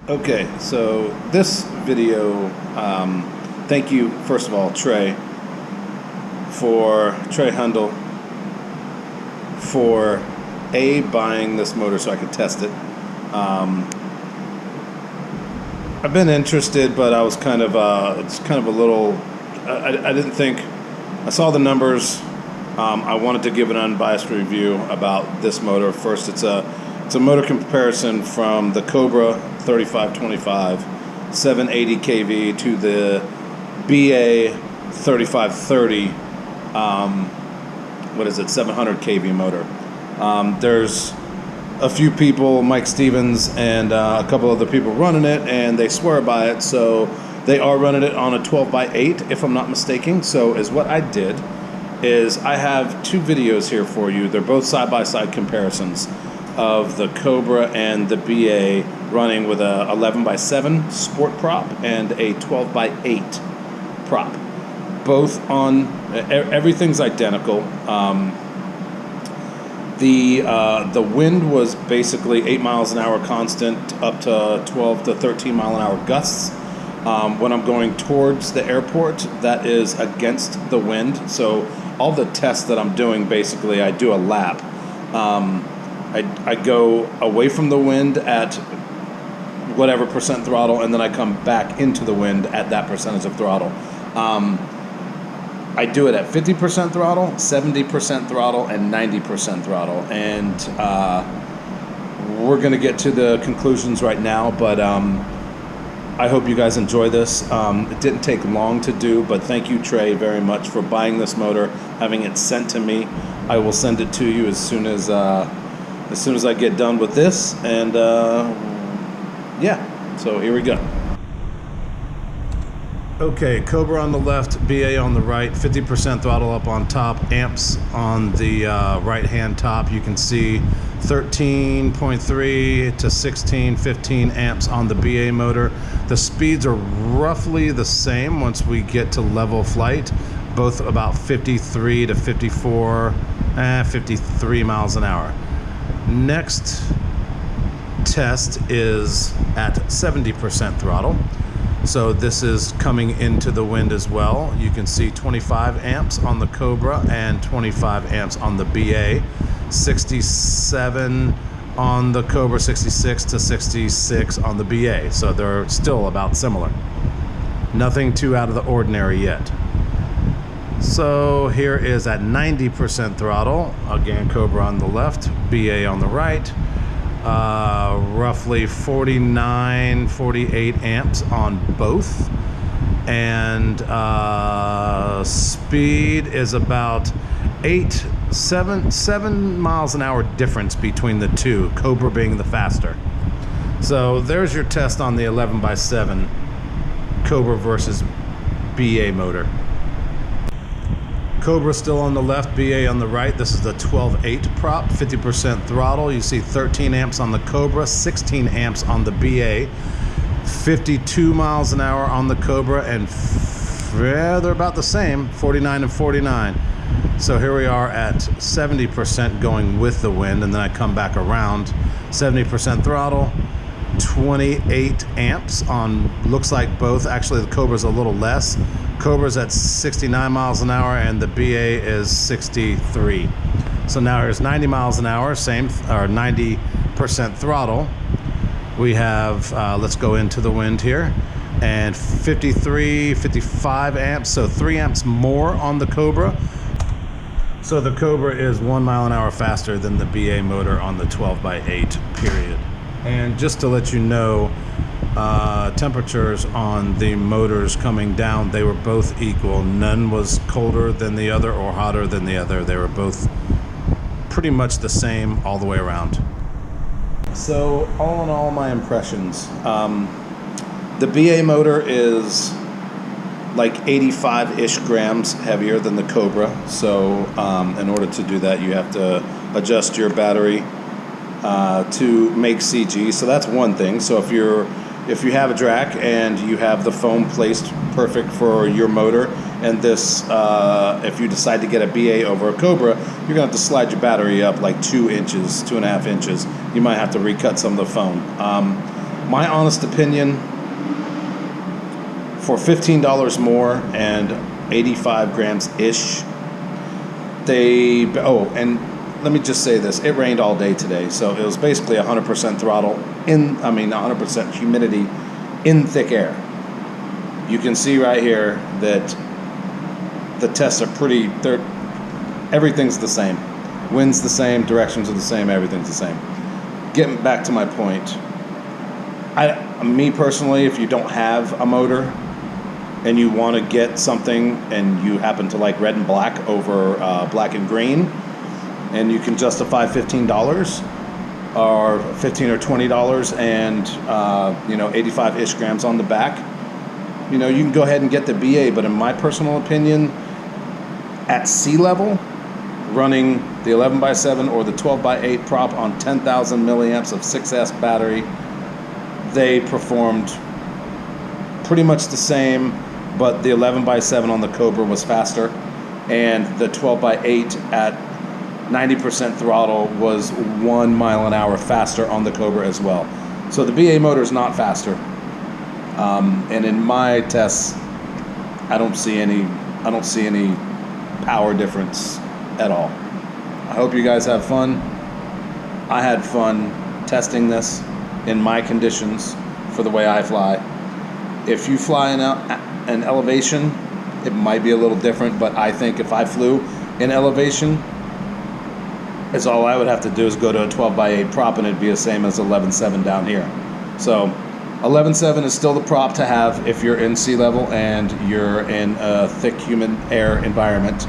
Okay, so this video, thank you, first of all, Trey Hundle, for buying this motor so I could test it. I've been interested, but I was it's kind of a little, I didn't think, I saw the numbers. I wanted to give an unbiased review about this motor. First, it's a motor comparison from the Cobra 3525 780 kV to the BA 3530 700 kV motor. There's a few people, Mike Stevens and a couple other people running it, and they swear by it, so they are running it on a 12x8 if I'm not mistaken. So is what I did is I have two videos here for you. They're both side-by-side comparisons of the Cobra and the BA running with a 11x7 sport prop and a 12x8 prop. Both on, everything's identical. The wind was basically 8 miles an hour constant up to 12 to 13 mile an hour gusts. When I'm going towards the airport, that is against the wind. So all the tests that I'm doing, basically, I do a lap. I go away from the wind at whatever percent throttle, and then I come back into the wind at that percentage of throttle. I do it at 50% throttle, 70% throttle, and 90% throttle. And we're going to get to the conclusions right now, but I hope you guys enjoy this. It didn't take long to do, but thank you, Trey, very much for buying this motor, having it sent to me. I will send it to you as soon as I get done with this. And yeah, so here we go. Okay, Cobra on the left, BA on the right, 50% throttle up on top, amps on the right-hand top. You can see 13.3 to 16, 15 amps on the BA motor. The speeds are roughly the same once we get to level flight, both about 53 to 54, 53 miles an hour. Next test is at 70% throttle. So this is coming into the wind as well. You can see 25 amps on the Cobra and 25 amps on the BA. 67 on the Cobra, 66 to 66 on the BA. So they're still about similar. Nothing too out of the ordinary yet. So here is at 90% throttle. Again, Cobra on the left, BA on the right. Roughly 49, 48 amps on both, and speed is about 7 miles an hour difference between the two, Cobra being the faster. So there's your test on the 11x7 Cobra versus BA motor. Cobra still on the left, BA on the right. This is the 12.8 prop, 50% throttle. You see 13 amps on the Cobra, 16 amps on the BA, 52 miles an hour on the Cobra, and they're about the same, 49 and 49. So here we are at 70% going with the wind, and then I come back around, 70% throttle, 28 amps on, looks like both. Actually, the Cobra's a little less. Cobra's at 69 miles an hour and the BA is 63. So now here's 90 miles an hour, same, or 90% throttle. We have, let's go into the wind here, and 53, 55 amps, so 3 amps more on the Cobra. So the Cobra is 1 mile an hour faster than the BA motor on the 12x8 period. And just to let you know, temperatures on the motors coming down, they were both equal. None was colder than the other or hotter than the other. They were both pretty much the same all the way around. So all in all, my impressions. The BA motor is like 85-ish grams heavier than the Cobra. So in order to do that, you have to adjust your battery to make CG. So that's one thing. So if you have a Drak and you have the foam placed perfect for your motor, and this, if you decide to get a BA over a Cobra, you're gonna have to slide your battery up like 2 inches, 2.5 inches. You might have to recut some of the foam. My honest opinion, for $15 more and 85 grams ish, and let me just say this, it rained all day today, so it was basically 100% throttle 100% humidity in thick air. You can see right here that the tests are everything's the same. Wind's the same, directions are the same, everything's the same. Getting back to my point, me personally, if you don't have a motor and you want to get something and you happen to like red and black over black and green, and you can justify $15 or $15 or $20 and 85-ish grams on the back, you can go ahead and get the BA. But in my personal opinion, at sea level, running the 11x7 or the 12x8 prop on 10,000 milliamps of 6S battery, they performed pretty much the same, but the 11x7 on the Cobra was faster, and the 12x8 at 90% throttle was 1 mile an hour faster on the Cobra as well. So the BA motor is not faster, and in my tests, I don't see any power difference at all. I hope you guys have fun. I had fun testing this in my conditions for the way I fly. If you fly in an elevation, it might be a little different, but I think if I flew in elevation, all I would have to do is go to a 12x8 prop and it'd be the same as 11.7 down here. So 11.7 is still the prop to have if you're in sea level and you're in a thick humid air environment.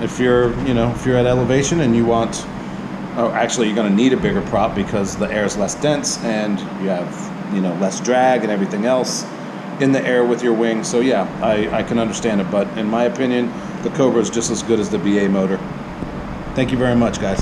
If you're at elevation and you want, actually you're going to need a bigger prop because the air is less dense and you have less drag and everything else in the air with your wings. So yeah, I can understand it, but in my opinion, the Cobra is just as good as the BA motor. Thank you very much, guys.